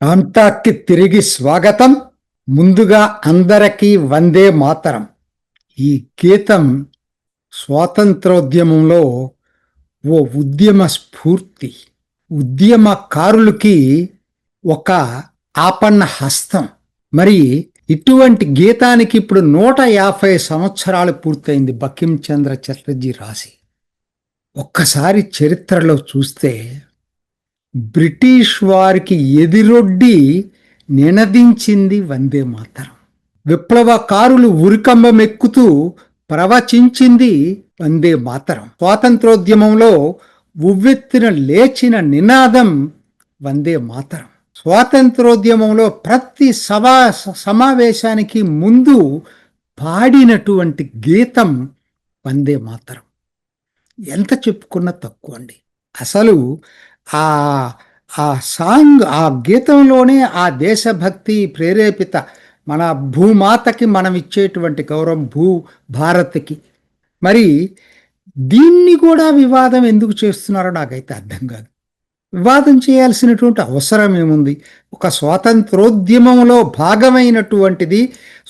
అంతాకి తిరిగి స్వాగతం. ముందుగా అందరికీ వందే మాతరం. ఈ గీతం స్వాతంత్రోద్యమంలో ఓ ఉద్యమ స్ఫూర్తి, ఉద్యమకారులకి ఒక ఆపన్న హస్తం. మరి ఇటువంటి గీతానికి ఇప్పుడు 150 సంవత్సరాలు పూర్తయింది బంకిం చంద్ర చటర్జీ రాసి. ఒక్కసారి చరిత్రలో చూస్తే బ్రిటిష్ వారికి ఎదిరొడ్డి నినదించింది వందే మాతరం. విప్లవకారులు ఉరికంబమెక్కుతూ ప్రవచించింది వందే మాతరం. స్వాతంత్రోద్యమంలో ఉవ్వెత్తున లేచిన నినాదం వందే మాతరం. స్వాతంత్రోద్యమంలో ప్రతి సమావేశానికి ముందు పాడినటువంటి గీతం వందే మాతరం. ఎంత చెప్పుకున్నా తక్కువ అండి. అసలు ఆ ఆ సాంగ్, ఆ గీతంలోనే ఆ దేశభక్తి ప్రేరేపిత మన భూమాతకి మనం ఇచ్చేటువంటి గౌరవం, భారత్కి. మరి దీన్ని కూడా వివాదం ఎందుకు చేస్తున్నారో నాకైతే అర్థం కాదు. వివాదం చేయాల్సినటువంటి అవసరం ఏముంది? ఒక స్వాతంత్రోద్యమంలో భాగమైనటువంటిది.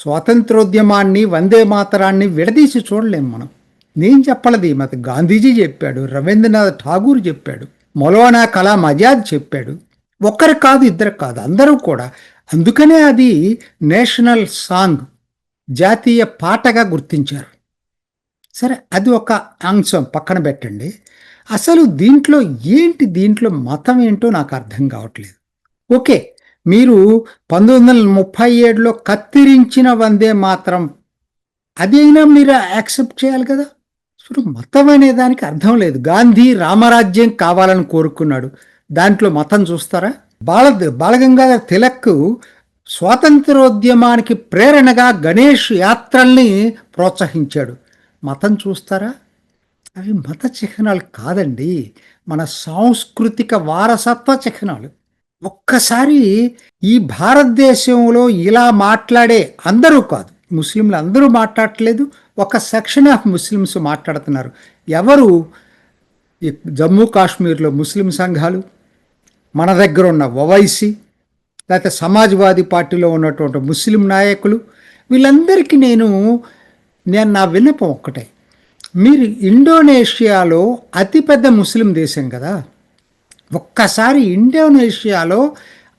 స్వాతంత్రోద్యమాన్ని, వందే మాతరాన్ని విడదీసి చూడలేం మనం. నేను చెప్పలది, మరి గాంధీజీ చెప్పాడు, రవీంద్రనాథ్ ఠాగూర్ చెప్పాడు, మౌలానా కలాం ఆజాద్ చెప్పాడు. ఒక్కరు కాదు, ఇద్దరు కాదు, అందరూ కూడా. అందుకనే అది నేషనల్ సాంగ్, జాతీయ పాటగా గుర్తించారు. సరే, అది ఒక అంశం పక్కన పెట్టండి. అసలు దీంట్లో మతం ఏంటో నాకు అర్థం కావట్లేదు. ఓకే, మీరు 1937లో కత్తిరించిన వందే మాత్రం అదైనా మీరు యాక్సెప్ట్ చేయాలి కదా. ఇప్పుడు మతం అనే దానికి అర్థం లేదు. గాంధీ రామరాజ్యం కావాలని కోరుకున్నాడు, దాంట్లో మతం చూస్తారా? బాలగంగాధర్ తిలక్ స్వాతంత్రోద్యమానికి ప్రేరణగా గణేష్ యాత్రల్ని ప్రోత్సహించాడు, మతం చూస్తారా? అవి మత చిహ్నాలు కాదండి, మన సాంస్కృతిక వారసత్వ చిహ్నాలు. ఒక్కసారి ఈ భారతదేశంలో ఇలా మాట్లాడే అందరూ కాదు, ముస్లింలు అందరూ మాట్లాడట్లేదు, ఒక సెక్షన్ ఆఫ్ ముస్లిమ్స్ మాట్లాడుతున్నారు. ఎవరు? జమ్మూ కాశ్మీర్లో ముస్లిం సంఘాలు, మన దగ్గర ఉన్న ఓవైసీ, లేకపోతే సమాజ్వాదీ పార్టీలో ఉన్నటువంటి ముస్లిం నాయకులు, వీళ్ళందరికీ నేను నా విన్నపం ఒక్కటే. మీరు ఇండోనేషియాలో అతిపెద్ద ముస్లిం దేశం కదా, ఒక్కసారి ఇండోనేషియాలో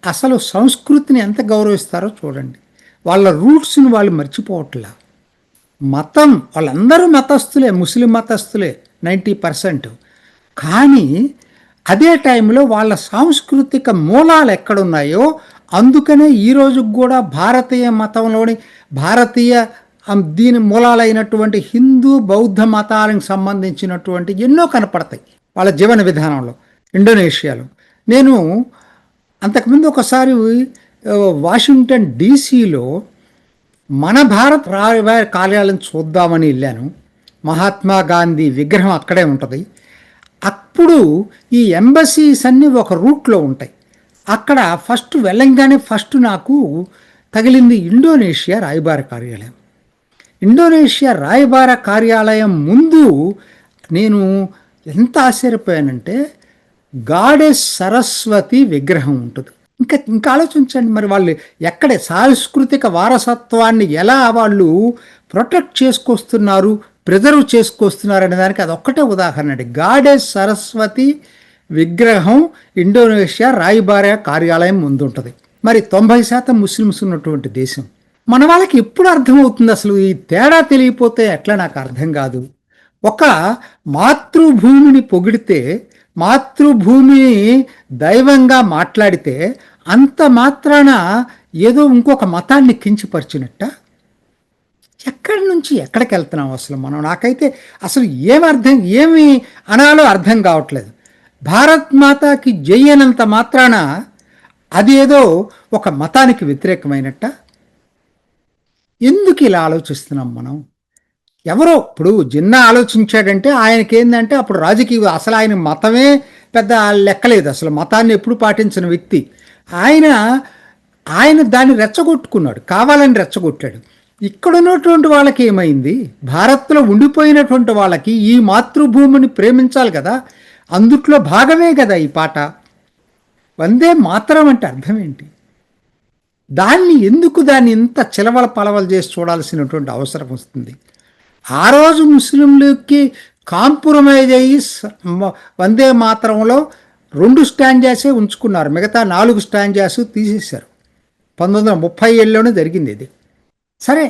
అసలు సంస్కృతిని ఎంత గౌరవిస్తారో చూడండి. వాళ్ళ రూట్స్ని వాళ్ళు మర్చిపోవట్లా. మతం, వాళ్ళందరూ మతస్థులే, ముస్లిం మతస్థులే 90%. కానీ అదే టైంలో వాళ్ళ సాంస్కృతిక మూలాలు ఎక్కడున్నాయో, అందుకనే ఈరోజు కూడా భారతీయ మతంలోని దీని మూలాలైనటువంటి హిందూ బౌద్ధ మతాలకు సంబంధించినటువంటి ఎన్నో కనపడతాయి వాళ్ళ జీవన విధానంలో ఇండోనేషియాలో. నేను అంతకుముందు ఒకసారి వాషింగ్టన్ డీసీలో మన భారత రాయబార కార్యాలయం చూద్దామని వెళ్ళాను. మహాత్మా గాంధీ విగ్రహం అక్కడే ఉంటుంది. అప్పుడు ఈ ఎంబసీస్ అన్నీ ఒక రూట్లో ఉంటాయి. అక్కడ ఫస్ట్ వెళ్ళంగానే నాకు తగిలింది ఇండోనేషియా రాయబార కార్యాలయం. ఇండోనేషియా రాయబార కార్యాలయం ముందు నేను ఎంత ఆశ్చర్యపోయానంటే, గాడెస్ సరస్వతి విగ్రహం ఉంటుంది. ఇంకా ఆలోచించండి, మరి వాళ్ళు ఎక్కడ సాంస్కృతిక వారసత్వాన్ని ఎలా వాళ్ళు ప్రొటెక్ట్ చేసుకొస్తున్నారు, ప్రిజర్వ్ చేసుకొస్తున్నారు అనే దానికి అదొక్కటే ఉదాహరణ అండి. గాడెస్ సరస్వతి విగ్రహం ఇండోనేషియా రాయబార కార్యాలయం ముందుంటుంది. మరి 90% ముస్లిమ్స్ ఉన్నటువంటి దేశం. మన వాళ్ళకి ఎప్పుడు అర్థమవుతుంది అసలు ఈ తేడా? తెలియపోతే ఎట్లా నాకు అర్థం కాదు. ఒక మాతృభూమిని పొగిడితే, మాతృభూమిని దైవంగా మాట్లాడితే అంత మాత్రాన ఏదో ఇంకొక మతాన్ని కించపరిచినట్ట. ఎక్కడి నుంచి ఎక్కడికి వెళ్తున్నాం అసలు మనం? నాకైతే అసలు ఏమి అనాలో అర్థం కావట్లేదు. భారత్ మాతాకి జై అనంత మాత్రాన అది ఏదో ఒక మతానికి వ్యతిరేకమైనట్ట. ఎందుకు ఇలా ఆలోచిస్తున్నాం మనం? ఎవరో ఇప్పుడు జిన్నా ఆలోచించాడంటే ఆయనకేందంటే అప్పుడు రాజకీయ, అసలు ఆయన మతమే పెద్ద లెక్కలేదు, అసలు మతాన్ని ఎప్పుడు పాటించిన వ్యక్తి ఆయన దాన్ని రెచ్చగొట్టుకున్నాడు, కావాలని రెచ్చగొట్టాడు. ఇక్కడ ఉన్నటువంటి వాళ్ళకి ఏమైంది? భారత్లో ఉండిపోయినటువంటి వాళ్ళకి ఈ మాతృభూమిని ప్రేమించాలి కదా, అందుట్లో భాగమే కదా ఈ పాట. వందే మాతరం అంటే అర్థం ఏంటి? దాన్ని ఇంత చిలవల పలవలు చేసి చూడాల్సినటువంటి అవసరం వస్తుంది? ఆ రోజు ముస్లింలకి కాంప్రమైజ్ అయ్యి వందే మాతరంలో 2 స్టాంజాసే ఉంచుకున్నారు, మిగతా 4 స్టాంజాస్ తీసేశారు. 1937లోనే జరిగింది ఇది. సరే,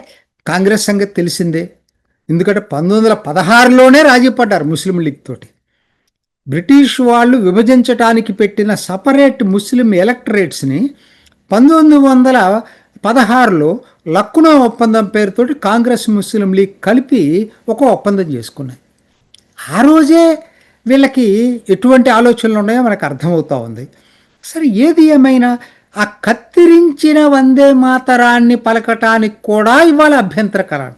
కాంగ్రెస్ సంగతి తెలిసిందే, ఎందుకంటే 1916లోనే రాజీ పడ్డారు ముస్లిం లీగ్ తోటి. బ్రిటిష్ వాళ్ళు విభజించడానికి పెట్టిన సపరేట్ ముస్లిం ఎలక్టరేట్స్ని 1916లో లక్నో ఒప్పందం పేరుతోటి కాంగ్రెస్ ముస్లిం లీగ్ కలిపి ఒక ఒప్పందం చేసుకున్నాయి. ఆ రోజే వీళ్ళకి ఎటువంటి ఆలోచనలు ఉన్నాయో మనకు అర్థమవుతూ ఉంది. సరే, ఏది ఏమైనా ఆ కత్తిరించిన వందే మాతరాన్ని పలకటానికి కూడా ఇవాళ అభ్యంతరకరం.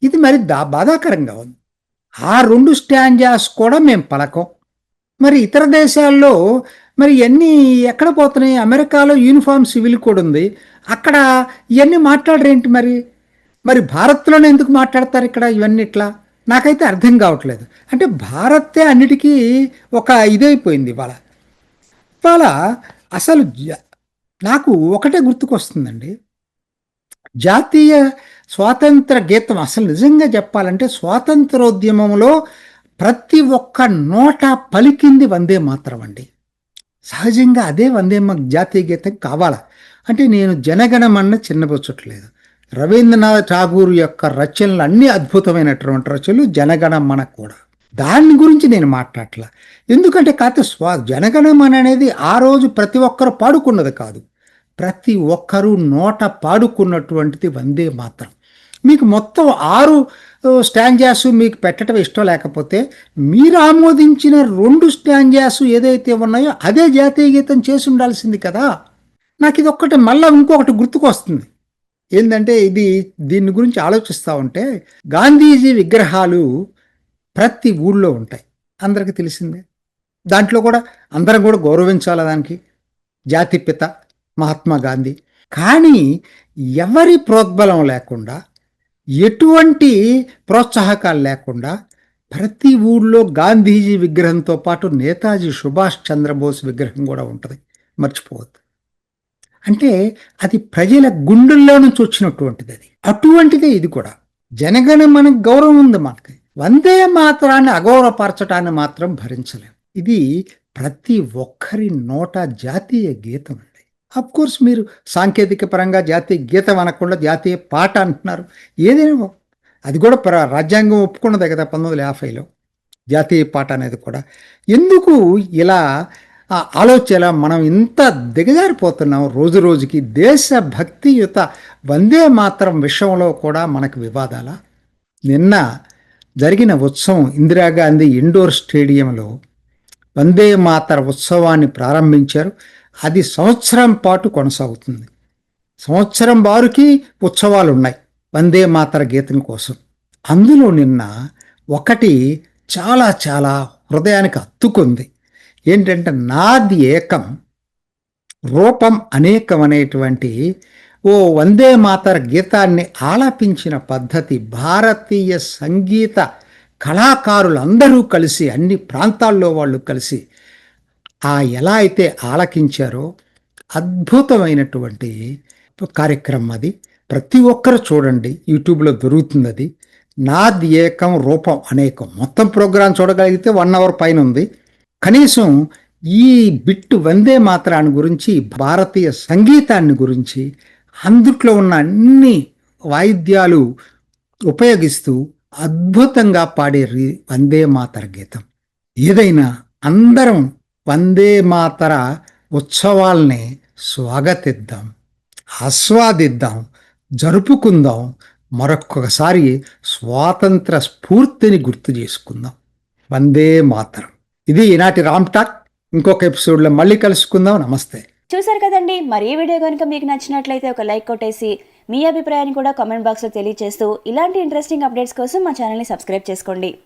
ఇది మరి బాధాకరంగా ఉంది. ఆ 2 స్టాంజాస్ కూడా మేము పలకం. మరి ఇతర దేశాల్లో మరి ఇవన్నీ ఎక్కడ పోతున్నాయి? అమెరికాలో యూనిఫామ్ సివిల్ కోడ్ ఉంది, అక్కడ ఇవన్నీ మాట్లాడరేంటి? మరి భారత్లోనే ఎందుకు మాట్లాడతారు ఇక్కడ ఇవన్నీ ఇట్లా? నాకైతే అర్థం కావట్లేదు. అంటే భారతే అన్నిటికీ ఒక ఇదైపోయింది ఇవాళ. ఇవాళ అసలు నాకు ఒకటే గుర్తుకొస్తుందండి, జాతీయ స్వాతంత్ర గీతం. అసలు నిజంగా చెప్పాలంటే స్వాతంత్రోద్యమంలో ప్రతి ఒక్క నోట పలికింది వందే మాతరం అండి. సహజంగా అదే జాతీయ గీతం కావాలా అంటే నేను జనగణమన్న చిన్నబుచ్చట్లేదు. రవీంద్రనాథ్ ఠాగూర్ యొక్క రచనలు అన్ని అద్భుతమైనటువంటి రచనలు, జనగణమన కూడా. దాని గురించి నేను మాట్లాడట్లా, ఎందుకంటే జనగణమన అనేది ఆ రోజు ప్రతి ఒక్కరు పాడుకున్నది కాదు, ప్రతి ఒక్కరూ నోట పాడుకున్నటువంటిది వందే మాతరం. మీకు మొత్తం 6 స్టాంజాస్ మీకు పెట్టడం ఇష్టం లేకపోతే మీరు ఆమోదించిన 2 స్టాంజాస్ ఏదైతే ఉన్నాయో అదే జాతీయ గీతం చేసి ఉండాల్సింది కదా. నాకు ఇది ఒక్కటి మళ్ళీ ఇంకొకటి గుర్తుకొస్తుంది. ఏంటంటే దీని గురించి ఆలోచిస్తూ ఉంటే, గాంధీజీ విగ్రహాలు ప్రతి ఊళ్ళో ఉంటాయి, అందరికీ తెలిసిందే. దాంట్లో కూడా అందరం కూడా గౌరవించాలి దానికి, జాతిపిత మహాత్మా గాంధీ. కానీ ఎవరి ప్రోద్బలం లేకుండా, ఎటువంటి ప్రోత్సాహకాలు లేకుండా ప్రతి ఊళ్ళో గాంధీజీ విగ్రహంతో పాటు నేతాజీ సుభాష్ చంద్రబోస్ విగ్రహం కూడా ఉంటుంది, మర్చిపోవద్దు. అంటే అది ప్రజల గుండెల్లో నుంచి వచ్చినటువంటిది. అటువంటిదే ఇది కూడా. జనగణమనకు గౌరవం ఉంది మనకి, వందే మాతరాన్ని అగౌరవపరచడాన్ని మాత్రం భరించలేం. ఇది ప్రతి ఒక్కరి నోట జాతీయ గీతం అండి. కోర్స్ మీరు సాంకేతిక పరంగా జాతీయ గీతం అనకుండా జాతీయ పాట అంటున్నారు, ఏదైనా అది కూడా రాజ్యాంగం ఒప్పుకున్నదే కదా 1950లో జాతీయ పాట అనేది కూడా. ఎందుకు ఇలా ఆలోచన? మనం ఇంత దిగజారిపోతున్నాం రోజు రోజుకి. దేశభక్తియుత వందే మాతరం విషయంలో కూడా మనకు వివాదాల. నిన్న జరిగిన ఉత్సవం ఇందిరాగాంధీ ఇండోర్ స్టేడియంలో వందే మాతర ఉత్సవాన్ని ప్రారంభించారు. అది సంవత్సరం పాటు కొనసాగుతుంది. సంవత్సరం వారికి ఉత్సవాలు ఉన్నాయి వందే మాతర గీతం కోసం. అందులో నిన్న ఒకటి చాలా చాలా హృదయానికి హత్తుకుంది. ఏంటంటే, నాది ఏకం రూపం అనేకం అనేటువంటి ఓ వందే మాతర గీతాన్ని ఆలపించిన పద్ధతి. భారతీయ సంగీత కళాకారులందరూ కలిసి, అన్ని ప్రాంతాల్లో వాళ్ళు కలిసి ఎలా అయితే ఆలకించారో అద్భుతమైనటువంటి కార్యక్రమం అది. ప్రతి ఒక్కరు చూడండి, యూట్యూబ్లో దొరుకుతుంది అది. నాది ఏకం రూపం అనేకం. మొత్తం ప్రోగ్రాం చూడగలిగితే 1 అవర్ పైన ఉంది. కనీసం ఈ బిట్టు వందే మాతరాన్ని గురించి, భారతీయ సంగీతాన్ని గురించి, అందుట్లో ఉన్న అన్ని వాయిద్యాలు ఉపయోగిస్తూ అద్భుతంగా పాడే వందే మాతర గీతం. ఏదైనా అందరం వందే మాతర ఉత్సవాల్ని స్వాగతిద్దాం, ఆస్వాదిద్దాం, జరుపుకుందాం. మరొక్కసారి స్వాతంత్ర స్ఫూర్తిని గుర్తు చేసుకుందాం. వందే మాతరం. ఇది ఈనాటి రామ్ టాక్. ఇంకొక ఎపిసోడ్లో మళ్ళీ కలుసుకుందాం. నమస్తే. చూసారు కదండి, మరి ఈ వీడియో కనుక మీకు నచ్చినట్లయితే ఒక లైక్ కొట్టేసి మీ అభిప్రాయాన్ని కూడా కామెంట్ బాక్స్లో తెలియజేస్తూ ఇలాంటి ఇంట్రెస్టింగ్ అప్డేట్స్ కోసం మా ఛానల్ని సబ్స్క్రైబ్ చేసుకోండి.